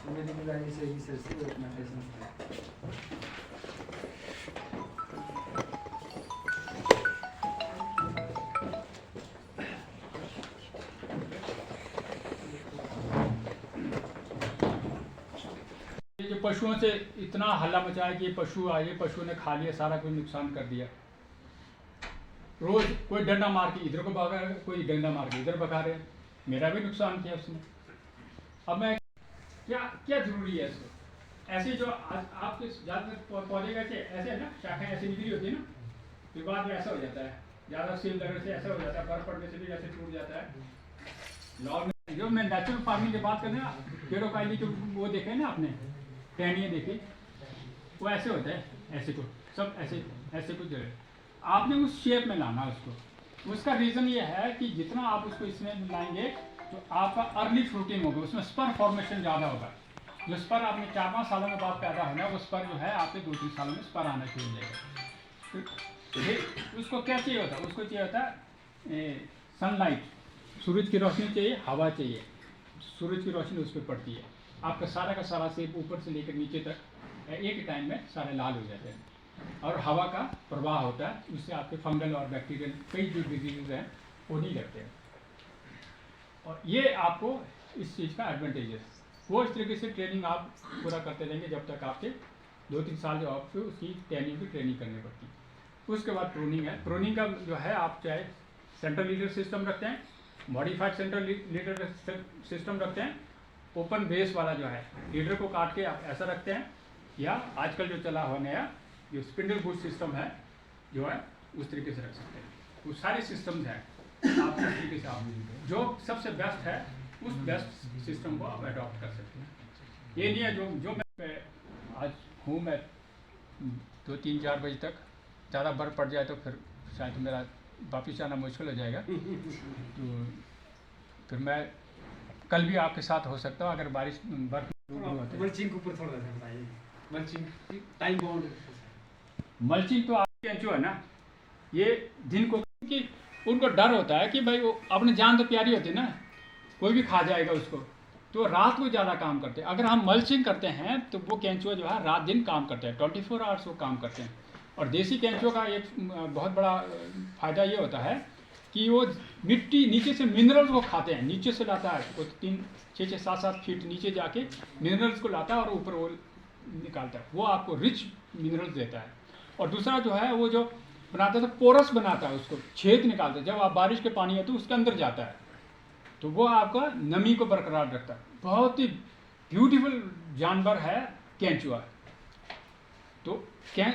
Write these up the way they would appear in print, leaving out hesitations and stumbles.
मेरी मिलानी चाहिए सर से अपना टेंशन। जो पशुओं से इतना हल्ला मचाया कि पशु आए, पशु ने खा लिया, सारा कुछ नुकसान कर दिया। रोज कोई डंडा मार के इधर को भगा, कोई डंडा मार के इधर भगा रहे, मेरा भी नुकसान किया उसने। अब मैं क्या क्या जरूरी है इसको? ऐसे जो आज आपके ज़्यादातर पौधे कैसे ऐसे है ना, शाखाएं ऐसे निकली होती है ना, फिर बाद में ऐसा हो जाता है, ज़्यादा सेल लगने से ऐसा हो जाता है, बर्फ पड़ने से भी ऐसे टूट जाता है। लॉ में जो मैं नेचुरल फार्मिंग की बात करना, पेड़ों का जो वो देखे ना आपने, टहनियाँ देखे, वो ऐसे होता है, ऐसे को सब ऐसे ऐसे कुछ आपने उस शेप में लाना उसको। उसका रीज़न ये है कि जितना आप उसको इसमें लाएंगे तो आपका अर्ली फ्रूटिंग होगा, उसमें स्पर फॉर्मेशन ज़्यादा होगा। जो स्पर आपने 4-5 सालों में बाद पैदा होना है, वो स्पर जो है आपके 2-3 सालों में स्पर आना शुरू हो जाएगा। तो उसको क्या चाहिए होता है? उसको चाहिए होता है सनलाइट, सूरज की रोशनी चाहिए, हवा चाहिए। सूरज की रोशनी उस पर पड़ती है, आपका सारा का सारा सेब ऊपर से लेकर नीचे तक एक टाइम में सारे लाल हो जाते हैं। और हवा का प्रवाह होता है, उससे आपके फंगल और बैक्टीरियल कई जो डिजीज़ हैं वो नहीं लगते हैं। और ये आपको इस चीज़ का एडवांटेज है। वो इस तरीके से ट्रेनिंग आप पूरा करते रहेंगे जब तक आपके 2-3 साल जो आपको उसकी टहनियों की ट्रेनिंग करनी पड़ती है। उसके बाद प्रूनिंग है। प्रूनिंग का जो है, आप चाहे सेंट्रल लीडर सिस्टम रखते हैं, मॉडिफाइड सेंट्रल लीडर सिस्टम रखते हैं, ओपन बेस वाला जो है लीडर को काट के आप ऐसा रखते हैं, या आजकल जो चला हुआ नया जो स्पिंडल बूस्ट सिस्टम है जो है उस तरीके से रख सकते हैं। वो सारे सिस्टम्स हैं, आप उस तरीके से आप जो सबसे बेस्ट है उस बेस्ट सिस्टम को आप अडॉप्ट कर सकते हैं। ये नहीं है जो मैं आज हूँ, मैं 2-3-4 बजे तक ज़्यादा बर्फ़ पड़ जाए तो फिर शायद मेरा वापस आना मुश्किल हो जाएगा। तो फिर मैं कल भी आपके साथ हो सकता हूँ अगर बारिश बर्फ मल्चिंग के ऊपर थोड़ा सा बताइए। Mulching time bound. मल्चिंग तो आपके जो है ना, ये दिन को कि उनको डर होता है कि भाई वो अपनी जान तो प्यारी होती है ना, कोई भी खा जाएगा उसको, तो रात को ज़्यादा काम करते हैं। अगर हम मल्चिंग करते हैं तो वो केंचुआ जो है रात दिन काम करते हैं, 24 आवर्स वो काम करते हैं। और देसी केंचुआ का एक बहुत बड़ा फ़ायदा ये होता है कि वो मिट्टी नीचे से मिनरल्स को खाते हैं, नीचे से लाता है वो 3-6-7 फीट नीचे जाके मिनरल्स को लाता है और ऊपर वो निकालता है, वो आपको रिच मिनरल्स देता है। और दूसरा जो है वो जो बनाता है तो पोरस बनाता है, उसको छेद निकालता है, जब आप बारिश के पानी है तो उसके अंदर जाता है, तो वो आपका नमी को बरकरार रखता है। बहुत ही ब्यूटीफुल जानवर है केंचुआ। तो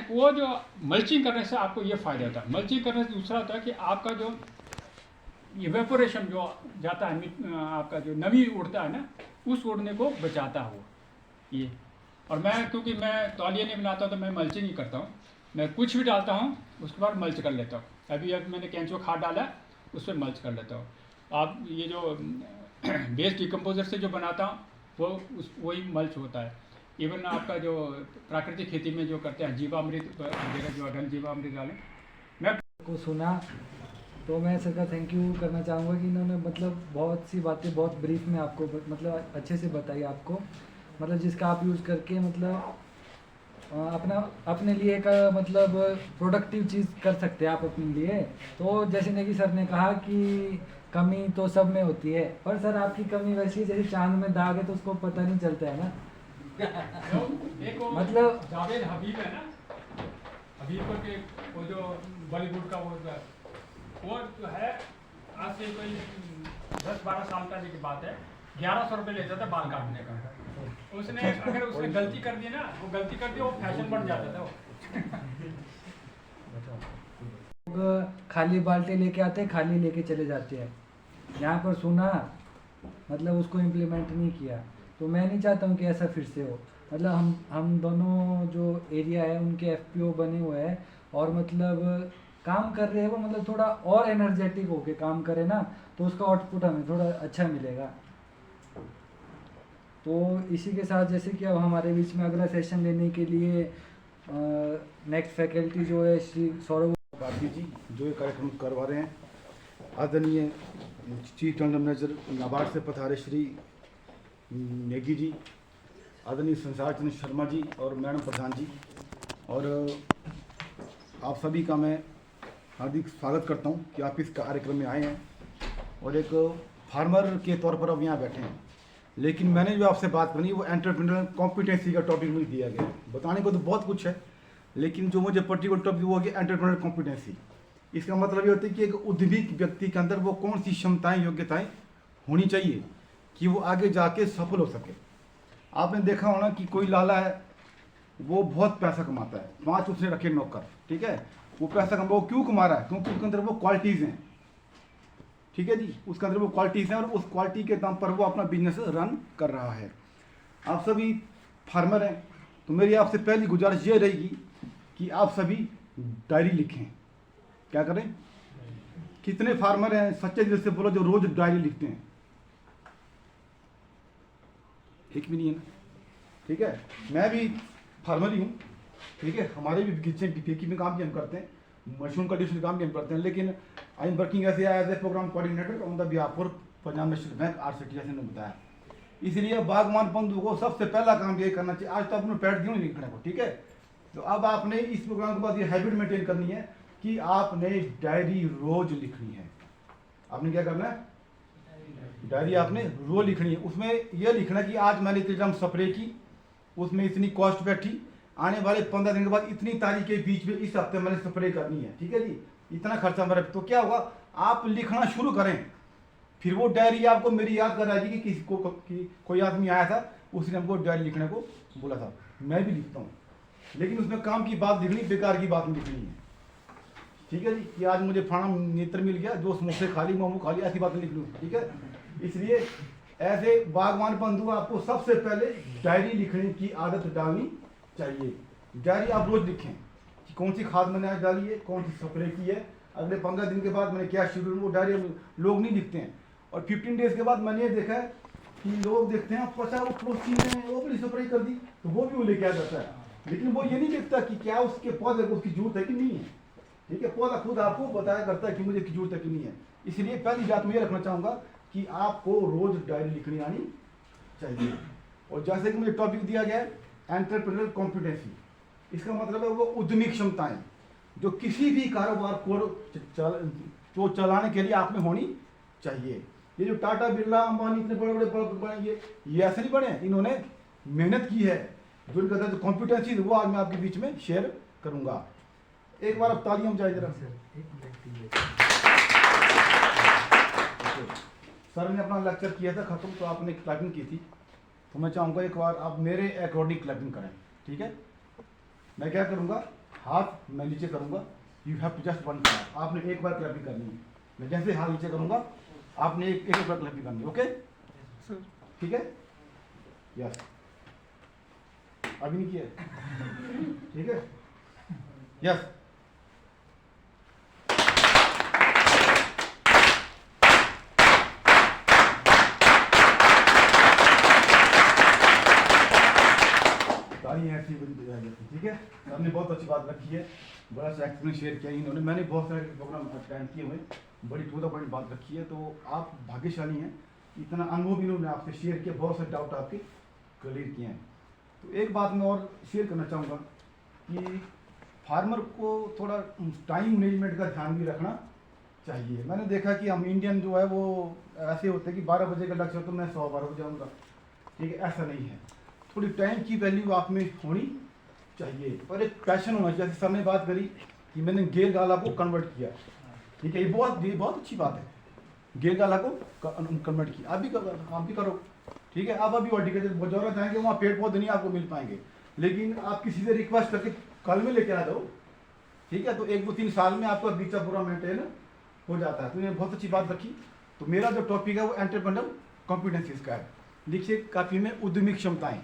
वो जो मल्चिंग करने से आपको ये फ़ायदा होता है। मल्चिंग करने से दूसरा होता है कि आपका जो इवेपोरेशन जो जाता है, आपका जो नमी उड़ता है ना, उस उड़ने को बचाता हो ये। और मैं क्योंकि मैं तौलिया नहीं बनाता तो मैं मल्चिंग ही करता हूँ, मैं कुछ भी डालता हूँ उसके बाद मल्च कर लेता हूँ। अभी मैंने केंचुआ खाद डाला उस पर मल्च कर लेता हूँ। आप ये जो बेस डिकम्पोजर से जो बनाता हूँ वो वही मल्च होता है। इवन आपका जो प्राकृतिक खेती में जो करते हैं जीवामृत वगैरह जो घन जीवामृत डालें, मैं को सुना तो मैं सर का थैंक यू करना चाहूँगा कि इन्होंने मतलब बहुत सी बातें बहुत ब्रीफ में आपको मतलब अच्छे से बताई आपको, मतलब जिसका आप यूज़ करके मतलब अपने लिए का मतलब प्रोडक्टिव चीज़ कर सकते हैं आप अपने लिए। तो जैसे नेगी सर ने कहा कि कमी तो सब में होती है, पर सर आपकी कमी वैसी जैसे चांद में दाग है तो उसको पता नहीं चलता है ना। मतलब जावेद हबीब है ना, हबीब के वो जो बॉलीवुड का वो जो है आज से कोई 10-12 साल पहले की बात है, 1100 रुपये लेता था बाल काटने का। उसने अगर उसने गलती कर दी ना, वो गलती कर दी वो फैशन बन जाता था वो खाली बाल्टी लेके आते हैं, खाली लेके चले जाते हैं। यहाँ पर सुना मतलब उसको इम्प्लीमेंट नहीं किया, तो मैं नहीं चाहता हूँ कि ऐसा फिर से हो। मतलब हम दोनों जो एरिया है उनके एफपीओ बने हुए हैं और मतलब काम कर रहे हैं वो, मतलब थोड़ा और एनर्जेटिक होके काम करे ना तो उसका आउटपुट हमें थोड़ा अच्छा मिलेगा। तो इसी के साथ जैसे कि अब हमारे बीच में अगला सेशन लेने के लिए नेक्स्ट फैकल्टी जो है श्री सौरभ भारती जी जो ये कार्यक्रम करवा रहे हैं, आदरणीय चीफ जनरल मैनेजर नाबार्ड से पधारे श्री नेगी जी, आदरणीय संसार चंद्र शर्मा जी और मैडम प्रधान जी, और आप सभी का मैं हार्दिक स्वागत करता हूं कि आप इस कार्यक्रम में आए हैं और एक फार्मर के तौर पर अब यहाँ बैठे हैं। लेकिन मैंने जो आपसे बात करनी वो एंटरप्रेन्योरल कॉम्पिटेंसी का टॉपिक मुझे दिया गया है। बताने को तो बहुत कुछ है, लेकिन जो मुझे पर्टिकुलर टॉपिक वो हो गया एंटरप्रेन्योरल कॉम्पिटेंसी। इसका मतलब ये होता है कि एक उद्यमी व्यक्ति के अंदर वो कौन सी क्षमताएं, योग्यताएं होनी चाहिए कि वो आगे जाके सफल हो सके। आपने देखा होना कि कोई लाला है, वो बहुत पैसा कमाता है, 5 उसने रखे नौकर, ठीक है। वो पैसा कमा, वो क्यों कमा रहा है? क्योंकि उसके अंदर वो क्वालिटीज़ हैं, ठीक है जी, उसके अंदर वो क्वालिटीज़ हैं और उस क्वालिटी के दम पर वो अपना बिजनेस रन कर रहा है। आप सभी फार्मर हैं, तो मेरी आपसे पहली गुजारिश ये रहेगी कि आप सभी डायरी लिखें। क्या करें? कितने फार्मर हैं सच्चे दिल से बोलो जो रोज डायरी लिखते हैं? एक भी नहीं है ना, ठीक है। मैं भी फार्मर ही हूँ, ठीक है। हमारे भी बगीचे में काम भी हम करते हैं, मशरूम कल्टीवेशन काम भी हम करते हैं, लेकिन I am working as a program coordinator on the behalf for Punjab National Bank RCT, जैसे ने बताया। इसलिए बागवान बंधु को सबसे पहला काम ये करना चाहिए। आज तो आपने पैड दिया नहीं लिखने को, ठीक है। तो अब आपने इस प्रोग्राम के बाद ये हैबिट मेंटेन करनी है कि आपने डायरी रोज लिखनी है। आपने क्या करना है? डायरी आपने रोज लिखनी है। उसमें यह लिखना कि आज मैंने इतनी ग्राम स्प्रे की, उसमें इतनी कॉस्ट बैठी, आने वाले 15 दिन के बाद इतनी तारीख के बीच में इस हफ्ते मैंने स्प्रे करनी है, ठीक है जी, इतना खर्चा मेरा। तो क्या होगा, आप लिखना शुरू करें, फिर वो डायरी आपको मेरी याद कराएगी कि किसी को कोई आदमी आया था, उसने हमको डायरी लिखने को बोला था। मैं भी लिखता हूँ, लेकिन उसमें काम की बात लिखनी, बेकार की बात नहीं लिखनी है, ठीक है जी। कि आज मुझे फाना नेत्र मिल गया, जो समोसे खा ली, मोमो खा ली, ऐसी बात नहीं लिखनी, ठीक है। इसलिए ऐसे बागवान बंधु आपको सबसे पहले डायरी लिखने की आदत डालनी चाहिए। डायरी आप रोज लिखें कि कौन सी खाद मैंने आज डाली है, कौन सी स्प्रे की है, अगले 15 दिन के बाद मैंने क्या शेड्यूल। वो डायरी लोग नहीं लिखते हैं। और 15 डेज के बाद मैंने ये देखा है कि लोग देखते हैं 50 वो पड़ोसी ने वो बड़ी स्प्रे कर दी, तो वो भी वो लेके आ जाता है, लेकिन वो ये नहीं देखता कि क्या उसके पौधे को उसकी जरूरत है कि नहीं है, ठीक है। पौधा खुद आपको बताया करता है कि मुझे की जरूरत है कि नहीं है। इसलिए पहली बात मैं ये रखना चाहूँगा कि आपको रोज डायरी लिखनी आनी चाहिए। और जैसे कि मुझे टॉपिक दिया गया है एंटरप्रेन्योरल कॉम्पिटेंसी, इसका मतलब है वो उद्यमी क्षमताएं जो किसी भी कारोबार को चलाने के लिए आप में होनी चाहिए। ये जो टाटा बिरला अंबानी इतने बड़े बड़े ये ऐसे नहीं बने, इन्होंने मेहनत की है। जो इनका जो कॉम्पिटेंसी वो आज मैं आपके बीच में शेयर करूंगा। एक बार अब तालियां जाए जरा। सर ने अपना लेक्चर किया था खत्म, तो आपने क्लैपिंग की थी, तो मैं चाहूँगा एक बार आप मेरे अकॉर्डिंग क्लैपिंग करें, ठीक है। मैं क्या करूँगा, हाथ मैं नीचे करूँगा, you have to just one clap. आपने एक बार क्लैपिंग करनी है। मैं जैसे हाथ नीचे करूँगा, आपने एक बार क्लैपिंग करनी है, ओके, ठीक है। यस, अभी नहीं किया, ठीक है। यस, ऐसी ठीक है। आपने बहुत अच्छी बात रखी है, बड़ा सा एक्सपीरियंस शेयर किया इन्होंने। मैंने बहुत सारे प्रोग्राम अटेंड किए हुए, बड़ी टू द पॉइंट बात रखी है। तो आप भाग्यशाली हैं, इतना अनुभव इन्होंने आपसे शेयर किया, बहुत सारे डाउट आपके क्लियर किए हैं। तो एक बात मैं और शेयर करना चाहूँगा कि फार्मर को थोड़ा टाइम मैनेजमेंट का ध्यान भी रखना चाहिए। मैंने देखा कि हम इंडियन जो है वो ऐसे होते हैं कि 12 बजे का लक्ष्य तो मैं 112 हो जाऊँगा, ठीक है, ऐसा नहीं है। थोड़ी टाइम की वैल्यू आप में होनी चाहिए और एक पैशन होना चाहिए। जैसे सर ने बात करी कि मैंने गेर गाला को कन्वर्ट किया, ठीक है, ये बहुत अच्छी बात है। गेर गाला को कन्वर्ट किया, आप भी करो, ठीक है। आप अभी हॉर्टिकल्चर बजौरा जाएंगे, वहाँ पेड़ पौधे नहीं आपको मिल पाएंगे, लेकिन आप किसी से रिक्वेस्ट करके कल में लेके आ जाओ, ठीक है। तो 1-2-3 साल में आपका बीचा पूरा मेंटेन हो जाता है। तो ये बहुत अच्छी बात रखी। तो मेरा जो टॉपिक है वो एंटरप्रेन्योरल कॉम्पिटेंसीज का है। लिखिए काफी में उद्यमी क्षमताएं।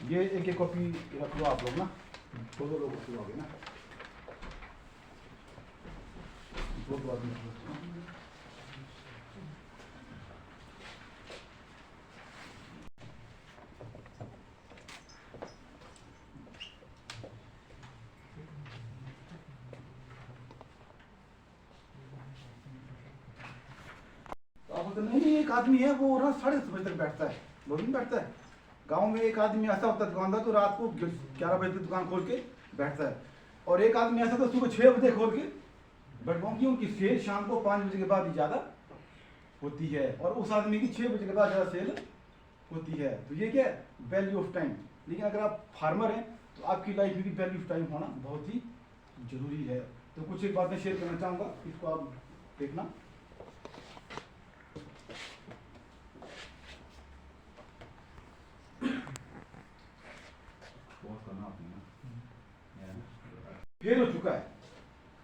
ये एक कॉपी रख लो आप लोग ना, 2 लोग हो ना, 2 आदमी। बोलते नहीं, एक आदमी है वो रात 10:30 बजे तक बैठता है, वो भी बैठता है। गांव में एक आदमी ऐसा होता है दुकानदार, तो रात को 11 बजे तक दुकान खोल के बैठता है, और एक आदमी ऐसा तो सुबह 6 बजे खोल के बैठवाऊँ, क्यों कि सेल शाम को 5 बजे के बाद ही ज़्यादा होती है, और उस आदमी की 6 बजे के बाद ज़्यादा सेल होती है। तो ये क्या है, वैल्यू ऑफ टाइम। लेकिन अगर आप फार्मर हैं तो आपकी लाइफ में भी वैल्यू ऑफ टाइम होना बहुत ही जरूरी है। तो कुछ एक बातें शेयर करना चाहूँगा, इसको आप देखना। फेल हो चुका है,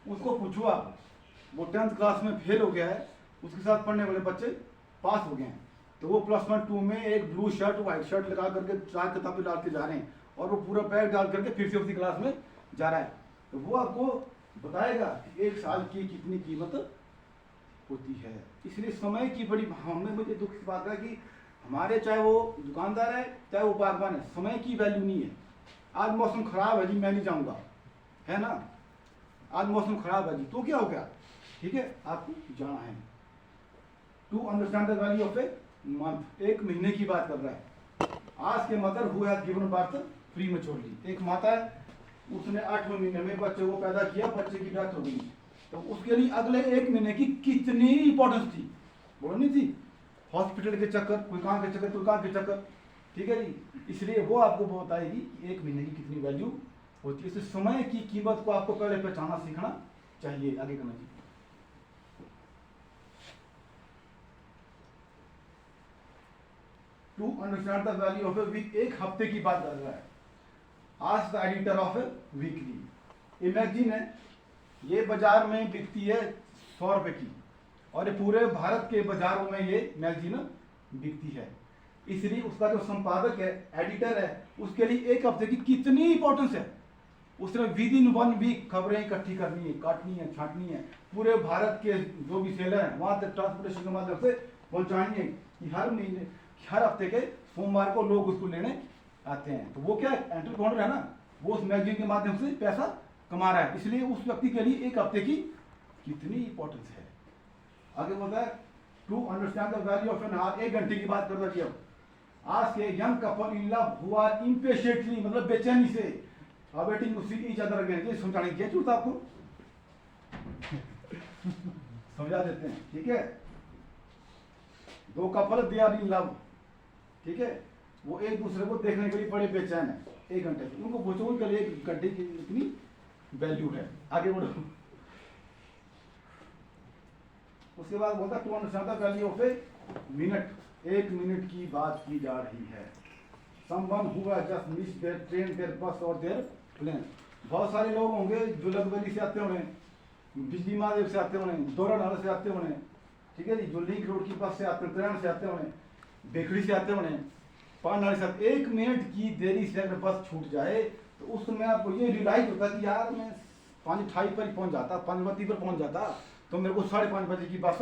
उसको पूछो आप, वो 10th क्लास में फेल हो गया है, उसके साथ पढ़ने वाले बच्चे पास हो गए हैं, तो वो +1 2 में एक ब्लू शर्ट व्हाइट शर्ट लगा करके 4 किताबें डाल के जा रहे हैं, और वो पूरा बैग डाल करके फिर से उसी क्लास में जा रहा है। तो वो आपको बताएगा कि 1 साल की कितनी कीमत होती है। इसलिए समय की बड़ी, हमें मुझे दुख की बात है कि हमारे, चाहे वो दुकानदार है चाहे वो बागवान है, समय की वैल्यू नहीं है। आज मौसम खराब है जी, मैं नहीं जाऊँगा, है ना, आज मौसम खराब है जी, तो क्या हो गया, ठीक है, आपको जाना है। To understand the value of a month, एक महीने की बात कर रहा है। आज के mother who has given birth prematurely, एक माता है, उसने 8वें महीने में बच्चे को पैदा किया, बच्चे की डेथ हो गई, तो उसके लिए अगले 1 महीने की कितनी इंपॉर्टेंस थी, बोलो नहीं थी, हॉस्पिटल के चक्कर, कोई काम के चक्कर, कोई काम के चक्कर, ठीक है जी। इसलिए वो आपको बताएगी कि 1 महीने की कितनी वैल्यू होती है। इससे समय की कीमत को आपको पहले पहचानना सीखना चाहिए। आगे करना चाहिए। To understand the value of a week, एक हफ्ते की बात कर रहा है। आज the editor of a weekly, imagine है, ये बाजार में बिकती है 100 रुपए की, और ये पूरे भारत के बाजारों में ये मैगजीन बिकती है। इसलिए उसका जो संपादक है, एडिटर है, उसके लिए 1 हफ्ते की कितनी इंपॉर्टेंस है। उसने विद इन 1 वीक खबरें इकट्ठी करनी है, काटनी है, छांटनी है, पूरे भारत के जो भी सेलर हैं वहां तक ट्रांसपोर्टेशन के माध्यम से पहुंचानी है कि हर महीने, हर हफ्ते के सोमवार को लोग उसको लेने आते हैं। तो वो क्या एंटरप्रेन्योर है ना, वो उस मैगजीन के माध्यम से पैसा कमा रहा है। इसलिए उस व्यक्ति के लिए 1 हफ्ते की कितनी इंपॉर्टेंस है। आगे बोलता है to understand the value of an hour, 1 घंटे की बात कर रहा है। आज के young couple in love who are impatiently, मतलब बेचैनी से awaiting to see each other again, ये समझाने की जरूरत आपको समझा देते हैं, ठीक है। 2 couple they are in love, ठीक है, वो एक दूसरे को देखने के लिए बड़े बेचैन है 1 घंटे से, उनको पूछो उनके लिए 1 घंटे की इतनी वैल्यू है। आगे बढ़ो। उसके बाद बोलता to understand the value of a minute, 1 minute की बात की जा रही है। Someone who has just missed their train, their bus और देयर प्लेन। बहुत सारे लोग होंगे जो लगवैली से आते होंगे, बिजली महादेव से आते होंगे, दोरानाला से आते होंगे, ठीक है जी, जो लिंक रोड की बस से आते हैं, ट्रेन से आते होंगे, बेकड़ी से आते होंगे, पाननाले से आते। 1 मिनट की देरी से अगर बस छूट जाए तो उस समय आपको ये रियलाइज होता है कि यार मैं 5:28 पर ही पहुंच जाता, 5:32 पर पहुंच जाता, तो मेरे को 5:30 बजे की बस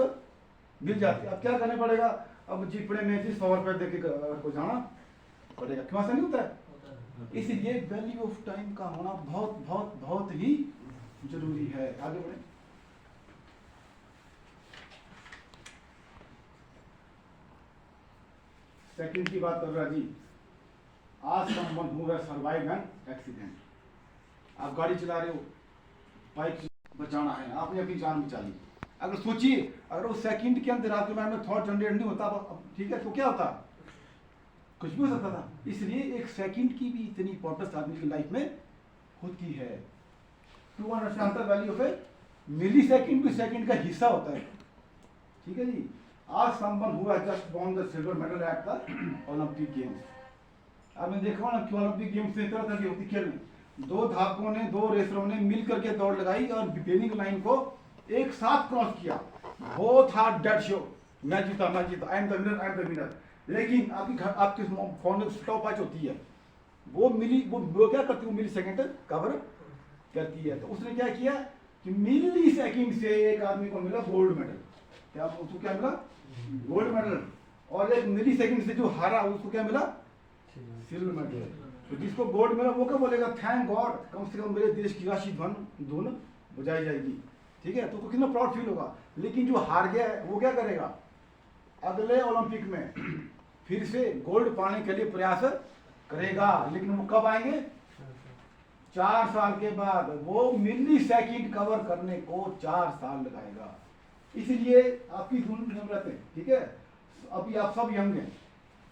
मिल जाती। अब क्या करना पड़ेगा, अब जिपड़े में 100 रुपये दे के को जाना पड़ेगा, क्यों ऐसा नहीं होता है। इसलिए वैल्यू ऑफ टाइम का होना बहुत बहुत बहुत ही जरूरी है। आगे बढ़े। सेकंड की बात कर रहा जी। आज someone who has survived an accident, आप गाड़ी चला रहे हो, बाइक बचाना है, आपने अपनी जान बचा ली। अगर सोचिए, अगर उस सेकंड के अंदर आपके माइंड में थॉट जनरेट नहीं होता, ठीक है, तो क्या होता, कुछ भी हो सकता था। इसलिए 1 सेकंड की भी इतनी इंपॉर्टेंस आदमी की लाइफ में होती है। To understand the value of a millisecond भी सेकंड का हिस्सा होता है, ठीक है जी। आज someone who has just won the silver medal at the Olympic games. आपने देखा ना कि ओलंपिक गेम्स में तरह तरह की होती खेल में 2 धावकों ने, 2 रेसरों ने मिल करके दौड़ लगाई और विनिंग लाइन को एक साथ क्रॉस किया। बोथ आर डेड श्योर, मैं जीता, I am the winner, I am the winner. लेकिन आपके फोन में स्टॉप वॉच होती है, वो क्या करती है, वो मिली सेकंड कवर करती है। तो उसने क्या किया कि मिली सेकंड से एक आदमी को मिला गोल्ड मेडल। क्या उसको क्या मिला, गोल्ड मेडल। और एक मिली सेकंड से जो हारा उसको क्या मिला, सिल्वर मेडल। तो जिसको गोल्ड मिला वो क्या बोलेगा, थैंक गॉड, कम से कम मेरे देश की राशि धुन बजाई जाएगी, ठीक है, तो कितना प्राउड फील होगा। लेकिन जो हार गया है वो क्या करेगा, अगले ओलंपिक में फिर से गोल्ड पाने के लिए प्रयास करेगा, लेकिन वो कब आएंगे? 4 साल के बाद। वो मिली सेकंड कवर करने को 4 साल लगाएगा। इसलिए आपकी जरूरत है, ठीक है? अभी आप सब यंग हैं,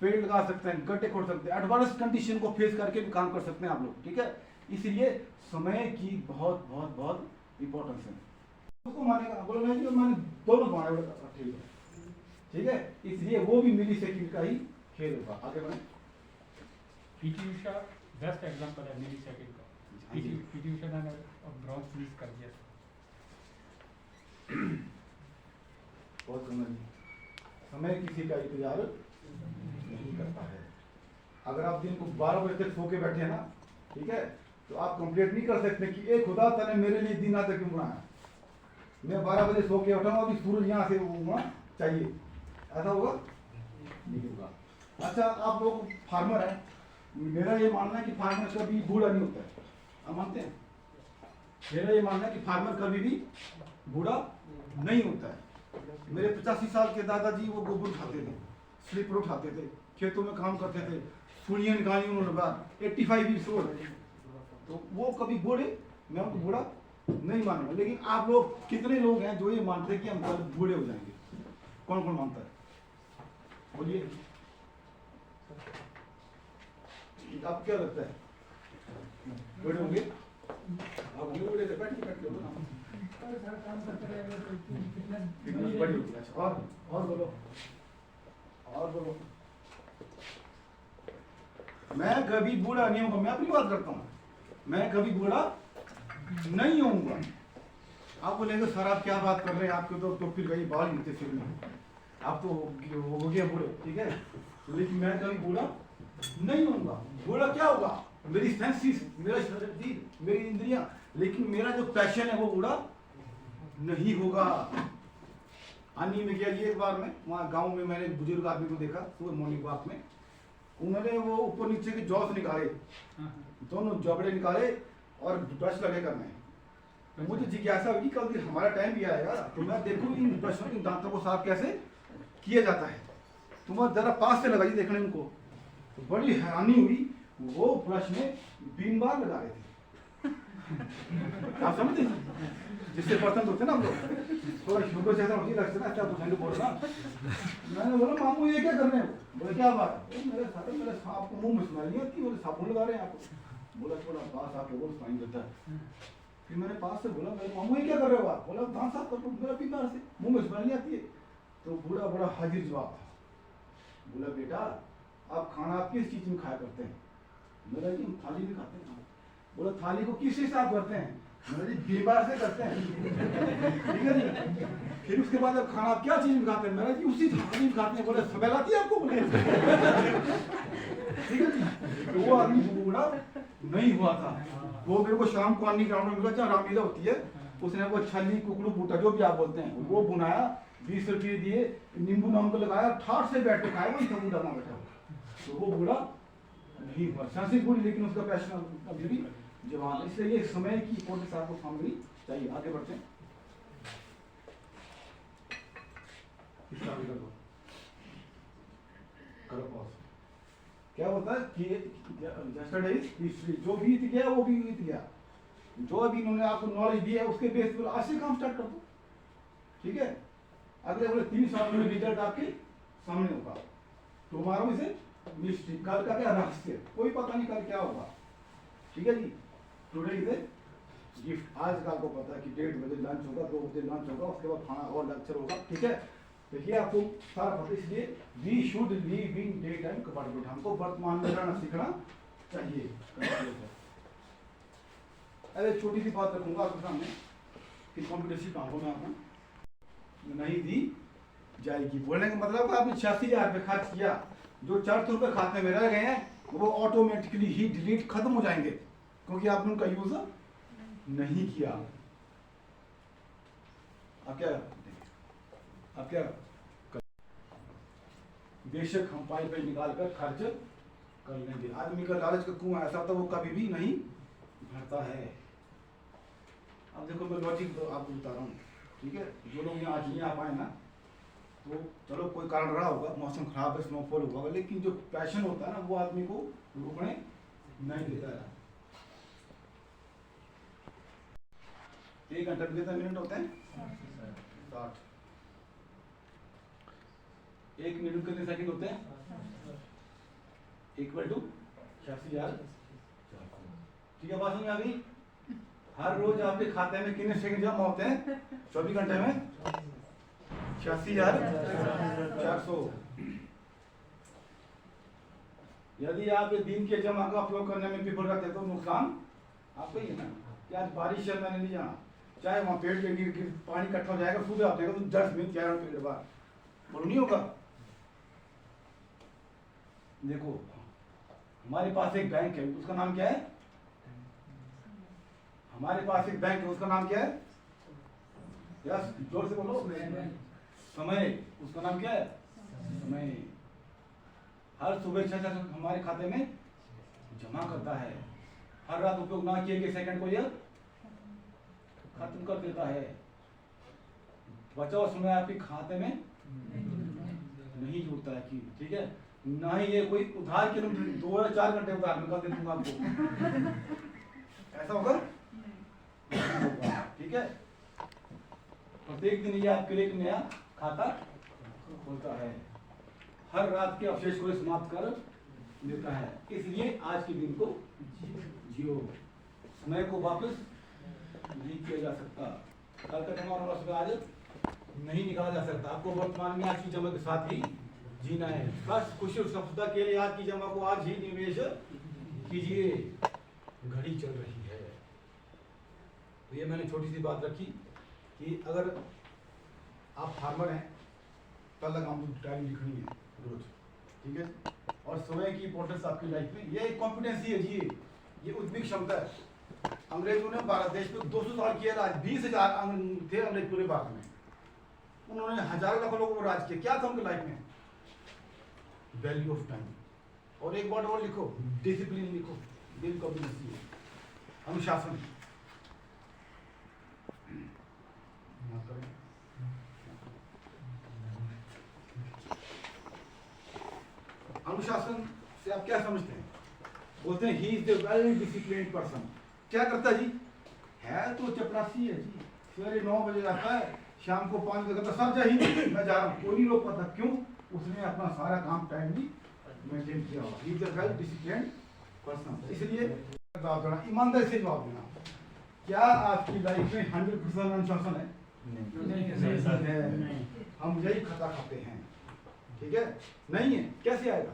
पेड़ लगा सकते हैं, गड्ढे खोद सकते हैं, एडवांस कंडीशन को फेस करके भी काम कर सकते हैं आप लोग, ठीक है? इसलिए समय की बहुत बहुत बहुत इंपॉर्टेंस है। उसको मानेगा, बोलो नहीं जी मैंने दोनों माने, ठीक है? इसलिए वो भी मिली सेकंड का ही खेल होगा। आगे बढ़े। पीटी उषा बेस्ट एग्जांपल है मिली सेकंड का। हाँ जी। पीटी उषा ने ब्रॉन्ज मिस कर दिया। बहुत समय किसी का इंतजार नहीं करता है। अगर आप दिन को 12 बजे तक सो के बैठे हैं ना, ठीक है, तो आप कंप्लीट नहीं कर सकते कि ए खुदा तने मेरे लिए दिन आज तक क्यों बनाया, मैं 12 बजे सो के उठाऊंगा अभी सूरज यहाँ से उगना चाहिए, ऐसा होगा? नहीं होगा। अच्छा, आप लोग फार्मर हैं, मेरा ये मानना है कि फार्मर कभी बूढ़ा नहीं होता है, आप मानते हैं? मेरा ये मानना है कि फार्मर कभी भी बूढ़ा नहीं होता है। मेरे 85 साल के दादाजी वो गोबर उठाते थे, स्लीपर उठाते थे, खेतों में काम करते थे, सुनियाँ निकाली उन्होंने बात 85 ईयर्स ओल्ड, तो वो कभी बूढ़े, मैं उनको बूढ़ा नहीं मानूंगा। लेकिन आप लोग कितने लोग हैं जो ये मानते हैं कि हम कल बूढ़े हो जाएंगे? कौन कौन मानता है? बोलिए, आप क्या लगता है बूढ़े होंगे? आप होंगे बूढ़े? बैठ के बोलो ना। बड़ी होगी। अच्छा, और बोलो, और बोलो। मैं कभी बूढ़ा नहीं होऊंगा, मैं अपनी बात करता हूँ, मैं कभी बूढ़ा नहीं होऊंगा। आप बोलेंगे सर आप क्या बात कर रहे हैं, आपके तो फिर कहीं बाल नहीं थे सिर में, आप तो हो गया बूढ़े, ठीक है? लेकिन मैं कभी बूढ़ा नहीं होऊंगा। बूढ़ा क्या होगा? मेरी सेंसेस, मेरा शरीर, मेरी इंद्रियां, लेकिन मेरा जो पैशन है वो बूढ़ा नहीं होगा। आनी में क्या एक बार में वहाँ गांव में मैंने बुजुर्ग आदमी को देखा, सुबह मॉर्निंग वॉक में, उन्होंने वो ऊपर नीचे के जॉस निकाले, दोनों जबड़े निकाले और ब्रश लगे करने। तो मुझे जिज्ञासा हुई कल हमारा टाइम भी आएगा तो मैं देखूँ इन ब्रशों, इन दांतों को साफ कैसे किया जाता है। तो मैं जरा पास से लगाई देखने उनको, तो बड़ी हैरानी हुई, वो ब्रश में बीन बार लगा रहे थे। आप समझते हैं? जिससे बर्तन धोते ना हम लोग, थोड़ा शुगर जैसा होती लगता है, अच्छा पूछेंगे बोल रहा। मैंने बोला मामू ये क्या कर रहे हैं? बोले क्या बात है? मेरे सांप को मुंह में स्मेल नहीं आती, बोले साबुन लगा रहे हैं आपको। बोला थोड़ा पास आके वो फाइन देता है। फिर मैंने पास से बोला मेरे मामू ये क्या कर रहे हो आप? बोला दांत साफ कर, मेरा बीमार से मुंह में स्मेल नहीं आती है। तो बूढ़ा बड़ा हाजिर जवाब था, बोला बेटा आप खाना आप किस चीज में खाया करते हैं? मेरा जी हम थाली में खाते हैं। बोला थाली को किस से साफ करते हैं? मेरा जी बीमार से करते हैं, ठीक है जी। फिर उसके बाद अब खाना आप क्या चीज में खाते हैं? मेरा जी उसी थाली में खाते हैं। बोले स्मेल आती है आपको? बोले ठीक है जी। तो वो आदमी बूढ़ा नहीं हुआ था। वो मेरे को शाम को अन्नी ग्राउंड में मिला जहाँ रामलीला होती है, उसने वो छली कुकड़ू बूटा जो भी आप बोलते हैं वो बुनाया, 20 रुपये दिए, नींबू नाम को लगाया, ठाट से बैठ के खाया, वही था बूढ़ा ना बैठा। तो वो बूढ़ा नहीं हुआ, सांसी बूढ़ी, लेकिन उसका पैशन अभी भी जवान है। इसलिए ये समय की इंपॉर्टेंस आपको समझनी चाहिए। आगे बढ़ते हैं। क्या होता है कि हिस्ट्री जो बीत गया वो भी बीत गया, जो अभी इन्होंने आपको नॉलेज दिया है उसके बेस पर आज से काम स्टार्ट कर दो, ठीक है? अगले बोले 3 साल में रिजल्ट आपके सामने होगा। टुमारो इसे मिस्ट्री, कल का क्या रहस्य, कोई पता नहीं कल क्या होगा, ठीक है जी? Today is a gift. आज का आपको पता है कि 1:30 बजे लंच होगा, 2 बजे लंच होगा, उसके बाद खाना और लेक्चर होगा, ठीक है? तो ये आपको सारा पता, इसलिए we should live in day time compartment, हमको वर्तमान में रहना सीखना चाहिए। अरे छोटी सी बात रखूंगा आपके सामने कि कॉम्पिटिशन कामों में आपको नहीं दी जाएगी। बोलने का मतलब आपने 86,000 रुपये खर्च किया, जो 400 रुपये खाते में रह गए हैं वो ऑटोमेटिकली ही डिलीट खत्म हो जाएंगे, क्योंकि आपने उनका यूज नहीं किया। आप क्या बेशक हम पाई पे निकाल कर खर्च कर लेंगे। आदमी का लालच का कुआं ऐसा तो वो कभी भी नहीं भरता है। अब देखो मैं लॉजिक तो आपको बता रहा हूँ, ठीक है? जो लोग यहाँ आज नहीं आ पाए ना, तो चलो कोई कारण रहा होगा, मौसम खराब है, स्नोफॉल होगा, लेकिन जो पैशन होता है ना वो आदमी को रोकने नहीं देता है। 1 घंटा में कितने मिनट होते हैं? 60। 1 मिनट में कितने सेकंड होते हैं? Equal to 86,000। ठीक है, बात समझ में आ गई? हर रोज आपके खाते में कितने सेकंड जमा होते हैं 24 घंटे में? 86,400। यदि आप ये दिन के जमा का उपयोग करने में विफल रहते तो नुकसान आपको ही है ना। कि आज बारिश है, मैंने नहीं जाना, चाहे वहाँ पेड़ पे गिर गिर पानी इकट्ठा हो जाएगा, सुबह आप देखो तो 10 मिनट 11 मिनट बाद बोलो नहीं होगा। देखो हमारे पास एक बैंक है, उसका नाम क्या है? हमारे पास एक बैंक है, उसका नाम क्या है? यस, जोर से बोलो। समय। उसका नाम क्या है? समय। हर सुबह 6 हमारे खाते में जमा करता है। हर रात उपयोग ना किए गए सेकंड को यह खत्म कर देता है। बचा हुआ समय आपके खाते में नहीं जुड़ता है कि ठीक है ना ही ये कोई उधार के 2 या 4 घंटे उधार निकाल दे दूंगा आपको। ऐसा होगा? ठीक है, प्रत्येक दिन ये आपके लिए एक नया खाता खोलता है, हर रात के अवशेष को समाप्त कर देता है। इसलिए आज के दिन को जियो। समय को वापस नहीं किया जा सकता। कल का जमा होना समय आज नहीं निकाला जा सकता। आपको वर्तमान में आज की जमा के साथ ही जीना है। बस खुशी और सफलता के लिए आज की जमा को आज ही निवेश कीजिए। घड़ी चल रही है। तो ये मैंने छोटी सी बात रखी कि अगर आप फार्मर हैं कल लगा हमको टाइम लिखनी है रोज, ठीक है, और समय की इंपॉर्टेंस आपकी लाइफ में, ये एक कॉम्पिटेंसी है जी, ये उद्यमी क्षमता है। अंग्रेजों ने भारत देश पे 200 साल किया राज, 20,000 थे अंग्रेज पूरे भारत में, उन्होंने हजारों लाखों लोगों को राज किया। क्या था उनके लाइफ में? Value of time. और एक वर्ड और लिखो, डिसिप्लिन लिखो, दिल कभी नहीं, अनुशासन। अनुशासन से आप क्या समझते हैं? बोलते हैं he is the well disciplined person. क्या करता है जी? है तो चपरासी है जी, सवेरे 9 बजे आता है, शाम को 5 बजे करता, सब जाइए मैं जा रहा हूँ, कोई नहीं रोक पाता। क्यों? उसने अपना सारा काम टाइमली मेंटेन किया हुआ। He is the well disciplined person. इसलिए जवाब देना, ईमानदारी से जवाब देना। क्या आपकी लाइफ में 100% अनुशासन है? नहीं। हम यही खता खाते हैं, ठीक है, नहीं है। कैसे आएगा?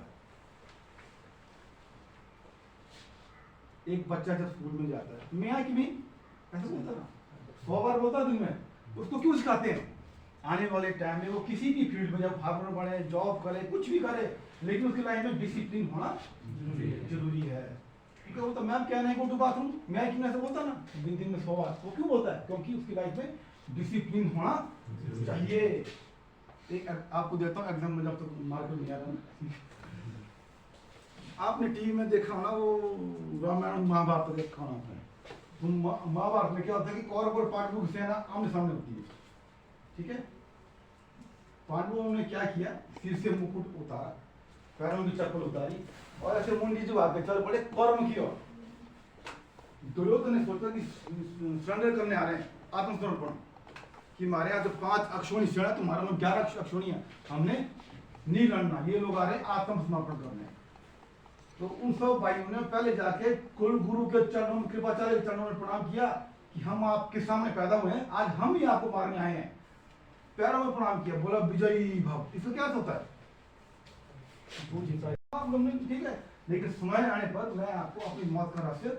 एक बच्चा जब स्कूल में जाता है, मैं कि नहीं ऐसा बोलता ना, 100 बार बोलता दिन में, उसको क्यों सिखाते हैं? आने वाले टाइम में वो किसी भी फील्ड में, जब फार्मर बने, जॉब करे, कुछ भी करे, लेकिन उसकी लाइफ में डिसिप्लिन होना जरूरी है। क्योंकि वो तो मैम क्या नहीं, गो टू बाथरूम, मैं क्यों ऐसा बोलता ना दिन में 100 बार, वो क्यों बोलता है? क्योंकि उसकी लाइफ में डिसिप्लिन होना चाहिए। एक आपको देता हूँ एग्जाम्पल, जब तक मार्केट में आ रहा हूँ, आपने टीवी में देखा होना वो रामायण महाभारत देखा होना है। तो महाभारत में क्या होता है कि कौरव और पांडवों की सेना आमने सामने होती है, ठीक है। पांडवों ने क्या किया? सिर से मुकुट उतारा, पैरों की चप्पल उतारी और ऐसे मुंडी जुबा के चल पड़े कौरव की ओर। दुर्योधन ने सोचा कि सरेंडर करने आ रहे हैं, आत्मसमर्पण, कि हमारे यहाँ जो 5 अक्षोणी सेना, तुम्हारे में 11 अक्षोणी है, हमने नहीं लड़ना, ये लोग आ रहे हैं आत्मसमर्पण करने। तो उन सब भाइयों ने पहले जाके कुल गुरु के चरणों में, कृपाचार्य के चरणों में प्रणाम किया कि हम आपके सामने पैदा हुए हैं, आज हम ही आपको मारने आए हैं। पैरों में प्रणाम किया, बोला विजयी भव। इसका क्या होता है? ठीक है, लेकिन समय आने पर मैं आपको अपनी मौत का रहस्य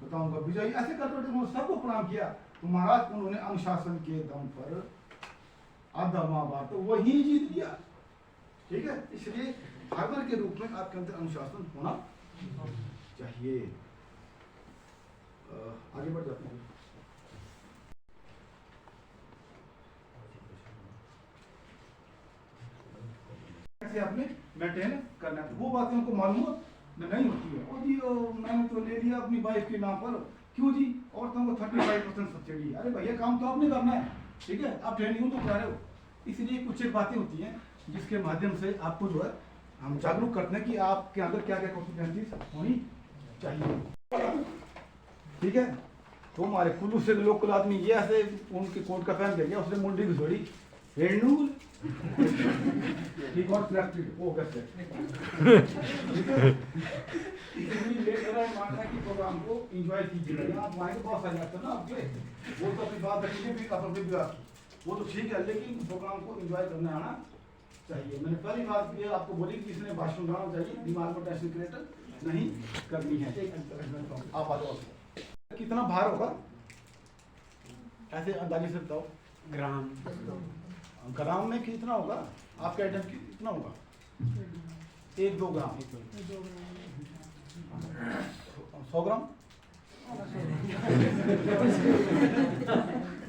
बताऊंगा। विजयी ऐसे करते उन्होंने सबको प्रणाम किया। तो महाराज उन्होंने अनुशासन के दम पर आधा महाभारत तो वही जीत लिया, ठीक है। इसलिए फार्मर के रूप में आपके अंदर अनुशासन होना चाहिए। आगे बढ़ जाते हैं। कैसे आपने मेंटेन करना है, वो बातें उनको मालूम नहीं होती है। और जी मैंने तो ले लिया अपनी वाइफ के नाम पर, क्यों जी? औरतों को 35% सब्सिडी। अरे भैया काम तो आपने करना है, ठीक है, आप ट्रेनिंग तो करा रहे हो, इसलिए कुछ एक बातें होती हैं जिसके माध्यम से आपको जो है हम जागरूक करते हैं कि आपके अंदर क्या क्या कॉम्पिटेंसीज होनी चाहिए। ठीक है, तो हमारे कुल्लू से लोकल आदमी ये ऐसे उनके कोट का पहन गया, उसने मुंडी घुसोड़ी रेणु he got selected, वो कैसे ठीक है, इसलिए मेरा मानना है कि प्रोग्राम को एंजॉय कीजिएगा। आप वहाँ के बहुत सारे आते हैं ना आपके, वो तो अपनी बात रखिए भी आप अपने विभाग, वो तो ठीक है, लेकिन प्रोग्राम को एंजॉय करने आना चाहिए। मैंने पहली बात ये आपको बोली कि इसने भाषण बनाना चाहिए, दिमाग को टेंशन क्रिएट नहीं करनी है। आप आ जाओ, कितना भार होगा ऐसे अंदाजे से बताओ, ग्राम में कितना होगा आपका आइटम कितना होगा? 1-2 ग्राम, 100 ग्राम।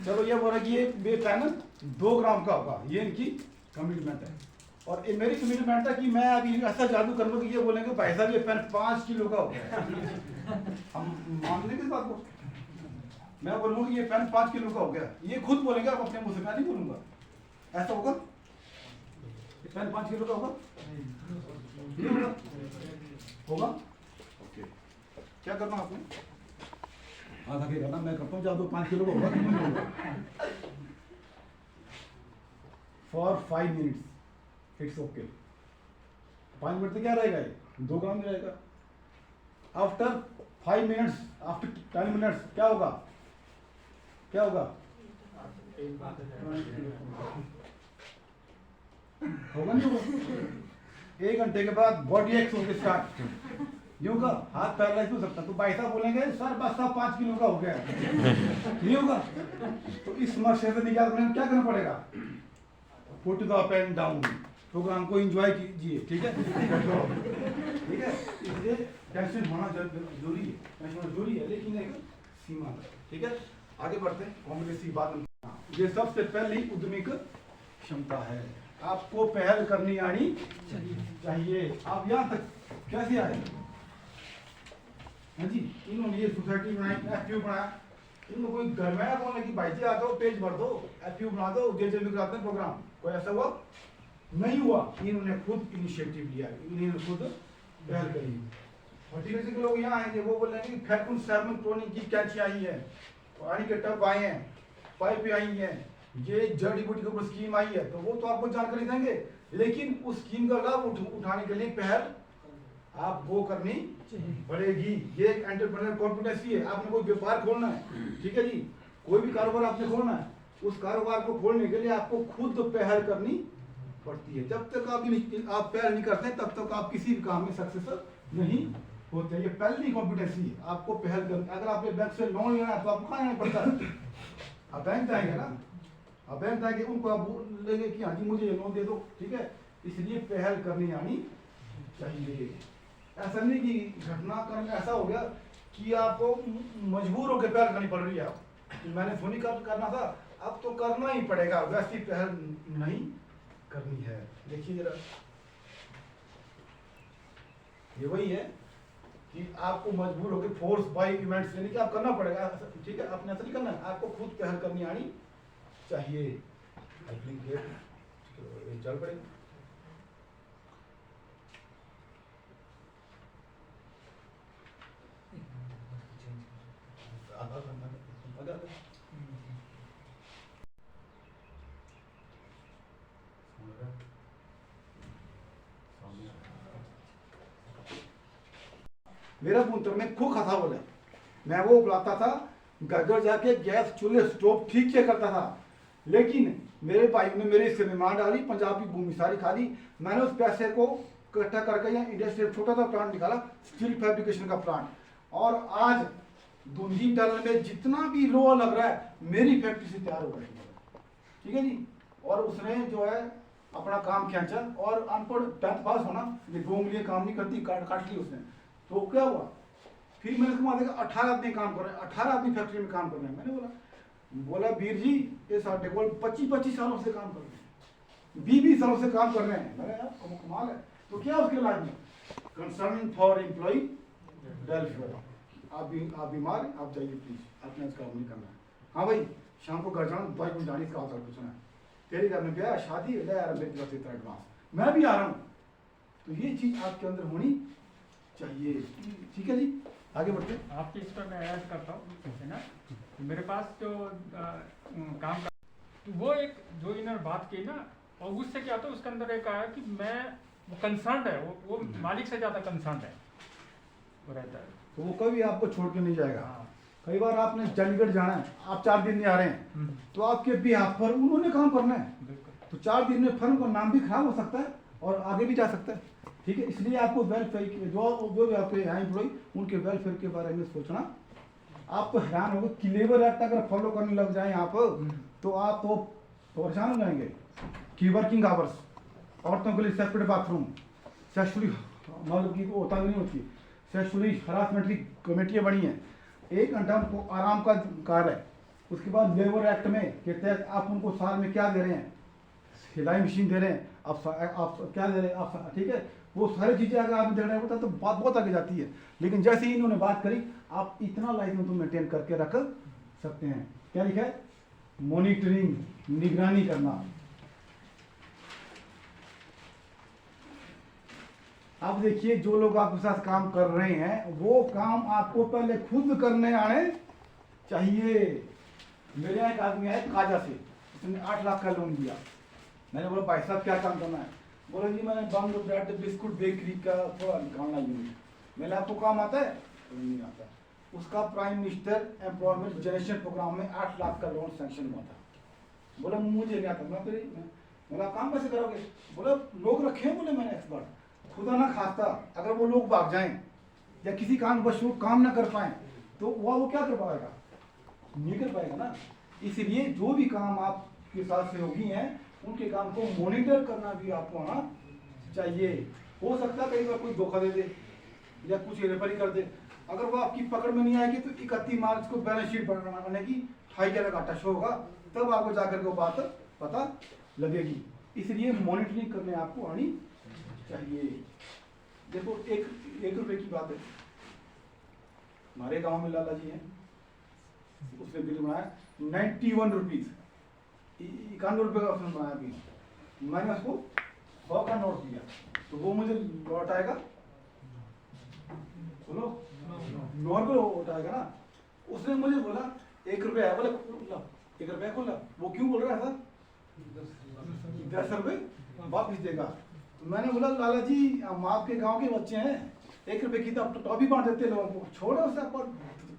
चलो ये बोला कि ये पैनल 2 ग्राम का होगा, ये इनकी कमिटमेंट है। और ये मेरी कमिटमेंट है कि मैं अभी ऐसा जादू करूंगा कि ये बोलेंगे भाई साहब ये पेन 5 किलो का होगा। हम मान लेंगे इस बात को, मैं बोलूंगा कि ये पेन 5 किलो का हो गया, ये खुद बोलेंगे, आप अपने मुंह से, मैं नहीं बोलूंगा। ऐसा होगा? ये पेन 5 किलो का होगा? होगा? ओके, क्या करना आपने? हाँ आगे करना, मैं करता हूँ, जादू 5 किलो का होगा। For 5 minutes it's okay. 5 minute तो क्या रहेगा, ये 2 ग्राम में रहेगा। आफ्टर 5 मिनट्स, आफ्टर 10 मिनट्स क्या होगा? क्या होगा? होगा नहीं होगा? 1 घंटे के बाद बॉडी एक्स होगी स्टार्ट, नहीं होगा? हाथ पैरालाइज हो सकता, तो भाई साहब बोलेंगे सर बस साहब 5 किलो का हो गया, नहीं होगा? तो इस समस्या से निजात पाने क्या करना पड़ेगा? Put the up and down, programme को एंजॉय कीजिए। ठीक है, ठीक है, इसलिए टेंशन होना जरूरी है, टेंशन जरूरी है, लेकिन एक सीमा है। ठीक है, आगे बढ़ते हैं, कॉम्पिटेंसी बात में। ये सबसे पहली उद्यमिक क्षमता है, आपको पहल करनी आनी चाहिए। आप यहाँ तक कैसे आए? हाँ जी, इन्होंने ये सोसाइटी बनाई, एफपीओ बनाया, इनको कोई घर में बोलने की भाई जी आ जाओ पेज भर दो, एफपीओ बना दो, जे भी कराते हैं प्रोग्राम, कोई ऐसा हुआ नहीं हुआ। इन्होंने खुद इनिशिएटिव लिया, इन्होंने खुद पहल करी। हॉर्टिकल्चर के लोग यहाँ आएंगे, वो बोल रहे हैं कि फैक्टून सैमन क्लोनिंग की कैंची आई है, पानी के टब आए हैं, पाइप आई हैं, ये जड़ी बूटी के ऊपर स्कीम आई है, तो वो तो आपको जानकारी देंगे, लेकिन उस स्कीम का लाभ उठाने के लिए पहल आपको करनी पड़ेगी। ये एक एंटरप्रेन्योर कॉम्पिटेंसी है। आपने कोई व्यापार खोलना है, ठीक है जी, कोई भी कारोबार आपने खोलना है, उस कारोबार को खोलने के लिए आपको खुद पहल करनी पड़ती है। जब तक आप पहल नहीं करते तब तक आप किसी भी काम में सक्सेस नहीं होते। ये पहली कॉम्पिटेंसी है, आपको पहल करनी। अगर आपने बैंक से लोन लेना है तो आपको कहाँ जाना पड़ता है? आप बैंक जाएंगे ना, आप बैंक जाएंगे, उनको आप बोलेंगे कि हाँ जी मुझे लोन दे दो। ठीक है, इसलिए पहल करनी आनी चाहिए। ऐसा नहीं कि घटनाक्रम ऐसा हो गया कि आपको मजबूर होकर पहल करनी पड़ रही है, मैंने थोड़ी करना था, अब तो करना ही पड़ेगा, वैसी पहल नहीं करनी है। देखिए जरा, ये वही है कि आपको मजबूर होकर फोर्स बाय इवेंट्स यानी कि आप करना पड़ेगा। ठीक है, आपने ऐसा नहीं करना है, आपको खुद पहल करनी आनी चाहिए। चल पड़ेगा। मेरा पुत्र में खूब खाता बोला, मैं वो बुलाता था, घर घर जाके गैस चूल्हे स्टोव ठीक से करता था, लेकिन मेरे भाई ने मेरे इससे मेहमान डाली, पंजाबी भूमि सारी खाली। मैंने उस पैसे को इकट्ठा करके यहाँ इंडस्ट्रियल छोटा सा प्लांट निकाला, स्टील फैब्रिकेशन का प्लांट, और आज दूधी डालने में जितना भी लोहा लग रहा है मेरी फैक्ट्री से तैयार हो रहा है। ठीक है जी, और उसने जो है अपना काम खींचा, और अनपढ़ 10th पास होना, ये 2 उंगलियां काम नहीं करती, काट ली उसने। तो क्या हुआ, फिर मैंने उसको देखा 18 आदमी काम कर रहे हैं, 18 आदमी फैक्ट्री में काम कर रहे हैं। मैंने बोला वीर जी ये साढ़े को 25-25 सालों से काम कर रहे हैं, 20-20 सालों से काम कर रहे हैं। मैंने यार कमाल है। तो क्या उसके इलाज में कंसर्न फॉर एम्प्लॉय वेलफेयर, आप बीमार हैं, आप जाइए प्लीज, आपने इसका काम नहीं करना है। हाँ भाई, शाम को घर जाना, दवाई को जाने इसका हाल पूछना है। तेरे घर में ब्याह शादी ले यार मेरी तरफ से इतना एडवांस, मैं भी आ रहा हूँ। तो ये चीज आपके अंदर होनी चाहिए। ठीक है जी, आगे बढ़ते हैं। आपके इस पर मैं ऐड करता हूँ, है ना। मेरे पास जो काम का तो वो एक जो इन्होंने बात की ना, और उससे क्या होता है उसके अंदर एक आया कि मैं वो कंसर्न है, वो मालिक से ज़्यादा कंसर्न है वो रहता है। तो वो कभी आपको छोड़ के नहीं जाएगा। हाँ। कई बार आपने चंडीगढ़ जाना है, आप 4 दिन में आ रहे हैं, तो आपके बिहाफ पर उन्होंने काम करना है। बिल्कुल। तो 4 दिन में फर्म का नाम भी खराब हो सकता है और आगे भी जा सकता है। ठीक है, इसलिए आपको वेलफेयर जो भी आपके यहाँ एम्प्लॉय उनके वेलफेयर के बारे में सोचना। आप तो हैरान होंगे कि लेबर एक्ट अगर फॉलो करने लग जाए यहाँ पर तो आप तो परेशान हो जाएंगे। की वर्किंग आवर्स, औरतों के लिए सेपरेट बाथरूम, सेक्सुअली मतलब की होता भी नहीं होती, सेक्सुअली हरासमेंट की कमेटियाँ बनी हैं, 1 घंटा उनको आराम का कार्य है। उसके बाद लेबर एक्ट में के तहत आप उनको साल में क्या दे रहे हैं, सिलाई मशीन दे रहे हैं, आप क्या दे रहे हैं आप, ठीक है। वो सारी चीज़ें अगर आप देना होता है तो बात बहुत आगे जाती है। लेकिन जैसे ही इन्होंने बात करी, आप इतना लाइसेंस तो मेंटेन करके रख सकते हैं। क्या लिखा है, मॉनिटरिंग, निगरानी करना। अब देखिए जो लोग आपके साथ काम कर रहे हैं वो काम आपको पहले खुद करने आने चाहिए। मेरे यहाँ एक आदमी है काजा से, उसने 8 लाख का लोन दिया। मैंने बोला भाई साहब क्या काम करना है, बोला जी मैंने बन ब्रेड बिस्कुट बेकरी का थोड़ा निकालना यूनिट। मैंने आपको काम आता है, नहीं आता। उसका prime minister employment generation programme में 8 लाख का लोन सैंक्शन हुआ था। बोला मुझे नहीं आता। बोला काम कैसे करोगे, बोला लोग रखे हैं, बोले मैंने एक्सपर्ट। खुदा ना खास्ता अगर वो लोग भाग जाएं या किसी कारणवश वो काम ना कर पाए तो वो क्या कर पाएगा, नहीं कर पाएगा ना। इसलिए जो भी काम आपके साथ सहयोगी हैं उनके काम को मॉनिटर करना भी आपको आना चाहिए। हो सकता है कई बार कोई धोखा दे दे या कुछ रेफरी कर दे, अगर वो आपकी पकड़ में नहीं आएगी तो 31 मार्च को बैलेंस शीट बनाने की 2.5 का घाटा शो होगा, तब आपको जाकर के वो बात पता लगेगी। इसलिए मॉनिटरिंग करने आपको आनी चाहिए। देखो 1 रुपए की बात है, हमारे गांव में लाला जी हैं, उसने बिल बनाया 91 रुपीज, 91 रुपये का उसने बनाया बिल। मैंने उसको 100 का नोट दिया तो वो मुझे लौट आएगा, बोलो 9 रुपये लौट आएगा ना। उसने मुझे बोला 1 रुपया है, बोले 1 रुपया खुला। वो क्यों बोल रहा है सर, 10 रुपये वापिस देगा। तो मैंने बोला लाला जी हम आपके गांव के बच्चे हैं, 1 रुपये की तो टॉफी बांट देते लोगों को, छोड़ो उसे आप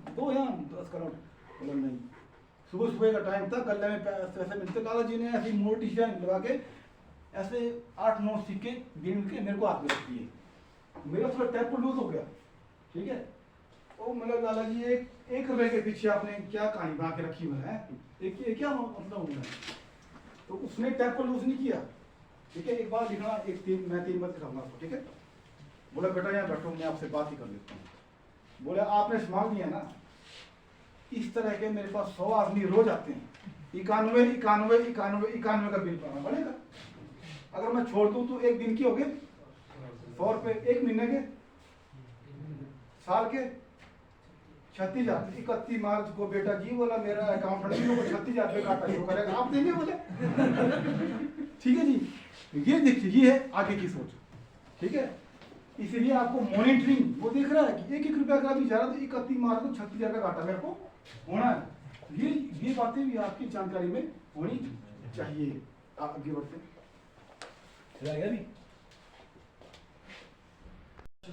दो यहाँ 10 का नोट। बोला नहीं, सुबह सुबह का टाइम था, गले में पैसे मिलते। लाला जी ने ऐसी मोटी सी लगा के ऐसे 8-9 सिक्के गिन के मेरे को हाथ में रख दिए। मेरा थोड़ा टेम्पो लूज हो गया, ठीक है। ओ मतलब लाला जी 1 रुपये के पीछे आपने क्या कहानी बना के रखी हुई है, एक क्या मतलब होगा। तो उसने टेम्पो लूज नहीं किया, ठीक है। एक बार लिखना, मैं 3 बार दिखाऊंगा आपको, ठीक है। बोला बेटा यहाँ बैठो, मैं आपसे बात ही कर लेता हूँ। बोले आपने सामान दिया ना, इस तरह के मेरे पास 100 आदमी रोज आते हैं, 91 का बिल पाना पड़ेगा। अगर मैं छोड़ दूं तो 1 दिन की हो गए 100 रुपये, 1 महीने के, साल के 36,000। 31 मार्च को बेटा जी बोला मेरा अकाउंटेंट जी को 36,000 रुपये काटा शो करेगा, आप देंगे बोले ठीक है जी। ये देखिए ये है आगे की सोच, ठीक है। इसीलिए आपको मॉनिटरिंग वो देख रहा है कि 1-1 रुपया का भी जा रहा तो 31 मार्च को 36,000 का घाटा मेरे को होना है। ये बातें भी आपकी जानकारी में होनी चाहिए। आगे बढ़ते हैं,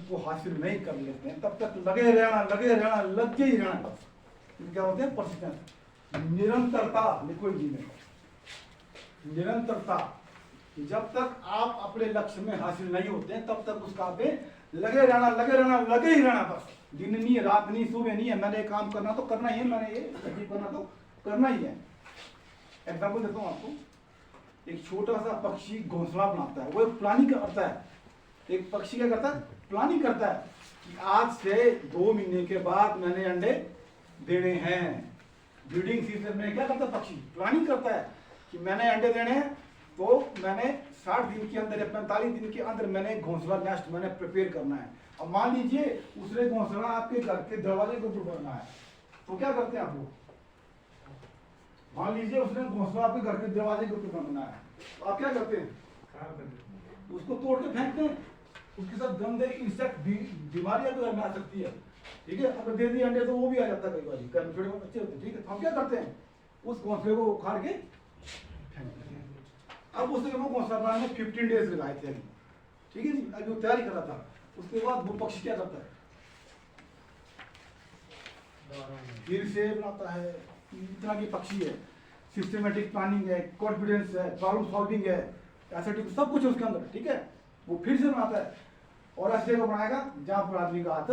को हासिल नहीं कर लेते हैं तब तक लगे रहना लगे ही रहना, बस क्या होते हैं परसिस्टेंस, निरंतरता। लिखो जी में निरंतरता। जब तक आप अपने लक्ष्य में हासिल नहीं होते हैं तब तक उसका पे लगे ही रहना बस। दिन नहीं है, रात नहीं, सुबह नहीं है, मैंने काम करना तो करना ही है, मैंने ये अचीव करना तो करना ही है। एग्जाम्पल देता हूँ आपको, एक छोटा सा पक्षी घोंसला बनाता है, वो एक प्लानिंग करता है। एक पक्षी क्या करता है, प्लानिंग करता है कि आज से 2 महीने के बाद मैंने अंडे देने हैं। ब्रीडिंग सीजन में क्या करता है पक्षी, प्लानिंग करता है कि मैंने अंडे देने हैं, तो मैंने 60 दिन के अंदर या 45 दिन के अंदर मैंने घोंसला नेस्ट मैंने प्रिपेयर करना है। अब मान लीजिए उसने घोंसला आपके घर के दरवाजे के ऊपर बनाना है, तो क्या करते हैं आप लोग, मान लीजिए उसने घोंसला आपके घर के दरवाजे के ऊपर बनाया है, तो आप क्या करते हैं? उसको तोड़ के फेंकते हैं। उसके साथ गंदे इंसेक्ट बीमारियां भी घर में आ सकती है, ठीक है। अगर दे दिए अंडे तो वो भी आ जाता है कई बार, छोटे बच्चे होते हैं, ठीक है। तो हम क्या करते हैं? उस घोंसले को उखाड़ के फेंक देते हैं। अब उसने वो घोंसला बनाने में 15 डेज लगाए थे, ठीक है जी। अभी वो तैयारी कर रहा था, उसके बाद वो पक्षी क्या करता है? फिर से बनाता है। इतना की पक्षी है, सिस्टमेटिक प्लानिंग है, कॉन्फिडेंस है, प्रॉब्लम सॉल्विंग है, एसेटिव, सब कुछ है उसके अंदर, ठीक है। वो फिर से बनाता है और ऐसे को बनाएगा जहां पर आदमी का हाथ,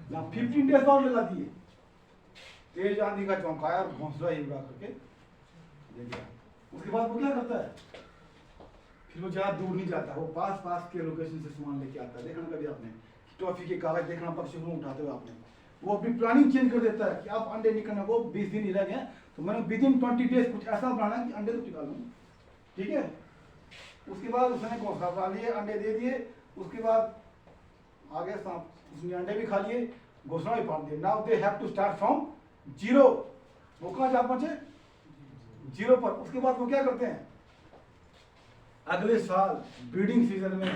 जहां 15 डेज और लगा दिए। तेज आंधी का चौंकाया और घोंसला ही उड़ा करके ले गया। उसके बाद वो क्या करता है? फिर वो ज्यादा दूर नहीं जाता, वो पास पास के लोकेशन से सामान लेके आता है। देखना कभी आपने टॉफी के कागज देखना पक्षी को उठाते हुए आपने, वो अपनी प्लानिंग चेंज कर देता है कि आप अंडे निकलने को 20 दिन ही रह गए, तो मैंने विदिन 20 डेज कुछ ऐसा बनाना कि अंडे तो निकाल लूँ, ठीक है। उसके बाद उसने घोंसला बना लिए, अंडे दे दिए। उसके बाद आगे सांप, उसने अंडे भी खा लिए, घोंसला भी फाड़ दिया। Now they have to start from zero. वो कहाँ जा पहुंचे? जीरो पर। उसके बाद वो क्या करते हैं? अगले साल ब्रीडिंग सीजन में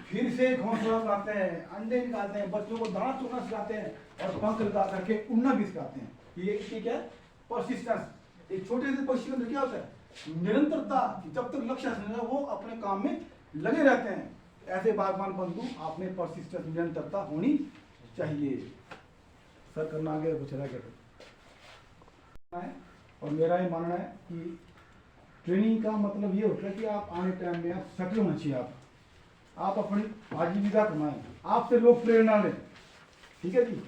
फिर से घोंसला बनाते हैं, अंडे निकालते हैं, बच्चों को दाना चुगना सिखाते हैं और पंख लगा करके उड़ना भी सिखाते हैं। ये क्या है? परसिस्टेंस। एक छोटे से पक्षी के अंदर क्या होता है? निरंतरता। जब तक लक्ष्य हासिल नहीं, वो अपने काम में लगे रहते हैं। ऐसे बागवान बंधु, आपने परसिस्टेंस, निरंतरता होनी चाहिए। सर करना आगे कुछ रह गया। और मेरा ये मानना है कि ट्रेनिंग का मतलब ये होता है कि आप आने टाइम में आप सेटल होना चाहिए। आप अपनी आजीविका कमाएं, आपसे लोग प्रेरणा लें, ठीक है जी।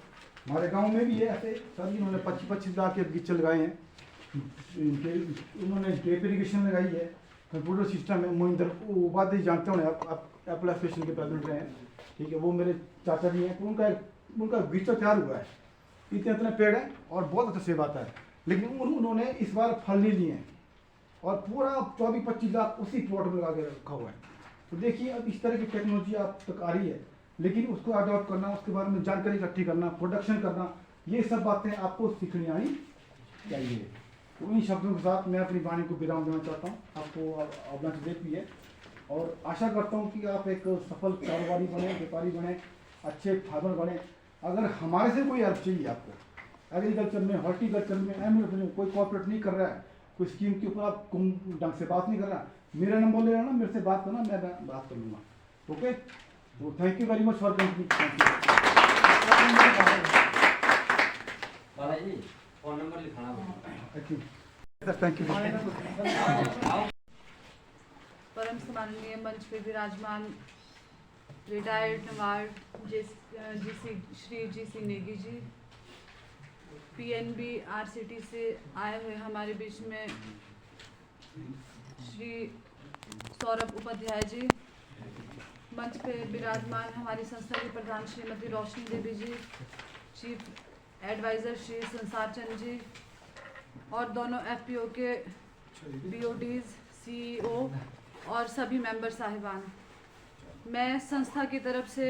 हमारे गांव में भी है ऐसे सर, जिन्होंने 25-25 लाख के बगीचे लगाए हैं, उन्होंने ड्रिप इरीगेशन लगाई है, कंप्यूटर सिस्टम है। मोहिंदर उपाध्याय जानते होंगे आप एप्पल एसोसिएशन के प्रेसिडेंट रहे हैं, ठीक है। वो मेरे चाचा जी हैं, तो उनका बगीचा तैयार हुआ है, इतने पेड़ हैं और बहुत अच्छा सेब आता है। लेकिन उन्होंने इस बार फल नहीं लिए हैं और पूरा 24-25 लाख उसी प्लॉट में लगा के रखा हुआ है। तो देखिए, अब इस तरह की टेक्नोलॉजी आप तक आ रही है, लेकिन उसको अडॉप्ट करना, उसके बारे में जानकारी इकट्ठी करना, प्रोडक्शन करना, ये सब बातें आपको सीखनी आनी चाहिए। तो इन शब्दों के साथ मैं अपनी वाणी को विराम देना चाहता हूँ। आपको अपना देख भी है और आशा करता हूँ कि आप एक सफल कारोबारी बने, व्यापारी बने, अच्छे फार्मर बने। अगर हमारे से कोई हेल्प चाहिए आपको एग्रीकल्चर में, हॉर्टिकल्चर में, एग्रीकल्चर में, कोई कॉपरेट नहीं कर रहा है, कोई स्कीम के ऊपर आप ढंग से बात नहीं कर रहा, मेरा नंबर ले लेना, मेरे से बात करना, मैं बात कर लूँगा। ओके, तो thank you very much for coming. Balaji phone number लिखाना। Thank you. परम सम्माननीय मंच पे विराजमान रिटायर्ड नवार्ड Shri GC. Negi ji, PNB RCT से आए हुए हमारे बीच में श्री सौरभ उपाध्याय जी, मंच पे विराजमान हमारी संस्था की प्रधान श्रीमती रोशनी देवी जी, चीफ एडवाइज़र श्री संसार चंद जी और दोनों FPO के BODs, CEO और सभी मेंबर साहिबान। मैं संस्था की तरफ से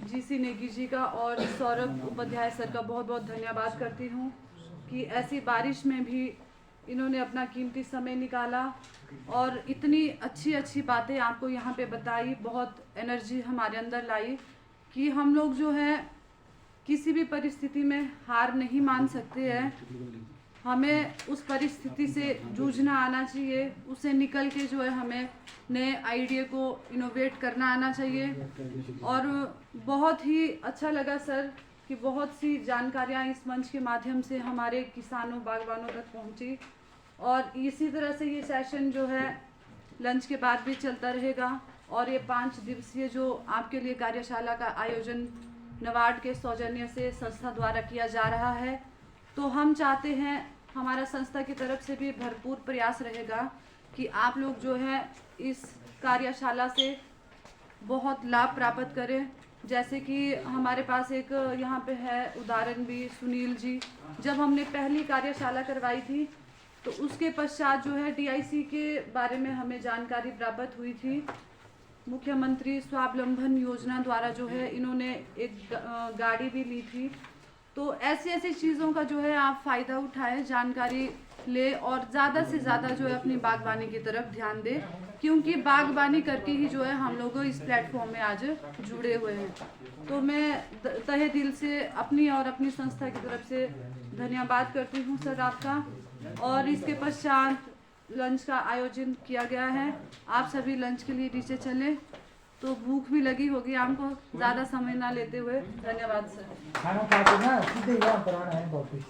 जी.सी. नेगी जी का और सौरभ उपाध्याय सर का बहुत बहुत धन्यवाद करती हूँ कि ऐसी बारिश में भी इन्होंने अपना कीमती समय निकाला और इतनी अच्छी अच्छी बातें आपको यहाँ पे बताई, बहुत एनर्जी हमारे अंदर लाई कि हम लोग जो है किसी भी परिस्थिति में हार नहीं मान सकते हैं। हमें उस परिस्थिति से जूझना आना चाहिए, उससे निकल के जो है हमें नए आइडिया को इनोवेट करना आना चाहिए। और बहुत ही अच्छा लगा सर कि बहुत सी जानकारियाँ इस मंच के माध्यम से हमारे किसानों बागवानों तक पहुँची और इसी तरह से ये सेशन जो है लंच के बाद भी चलता रहेगा। और ये 5 दिवसीय जो आपके लिए कार्यशाला का आयोजन नवार्ड के सौजन्य से संस्था द्वारा किया जा रहा है, तो हम चाहते हैं हमारा संस्था की तरफ से भी भरपूर प्रयास रहेगा कि आप लोग जो है इस कार्यशाला से बहुत लाभ प्राप्त करें। जैसे कि हमारे पास एक यहाँ पे है उदाहरण भी, सुनील जी, जब हमने पहली कार्यशाला करवाई थी तो उसके पश्चात जो है DIC के बारे में हमें जानकारी प्राप्त हुई थी। मुख्यमंत्री स्वावलंबन योजना द्वारा जो है इन्होंने एक गाड़ी भी ली थी, तो ऐसी ऐसी चीज़ों का जो है आप फ़ायदा उठाएं, जानकारी ले और ज़्यादा से ज़्यादा जो है अपनी बागबानी की तरफ ध्यान दें, क्योंकि बागबानी करके ही जो है हम लोग इस प्लेटफॉर्म में आज जुड़े हुए हैं। तो मैं तहे दिल से अपनी और अपनी संस्था की तरफ से धन्यवाद करती हूँ सर आपका। और इसके पश्चात लंच का आयोजन किया गया है, आप सभी लंच के लिए नीचे चले, तो भूख भी लगी होगी आपको, ज़्यादा समय ना लेते हुए धन्यवाद सर। खाना खा के ना सीधे यहाँ पर आना है वापस।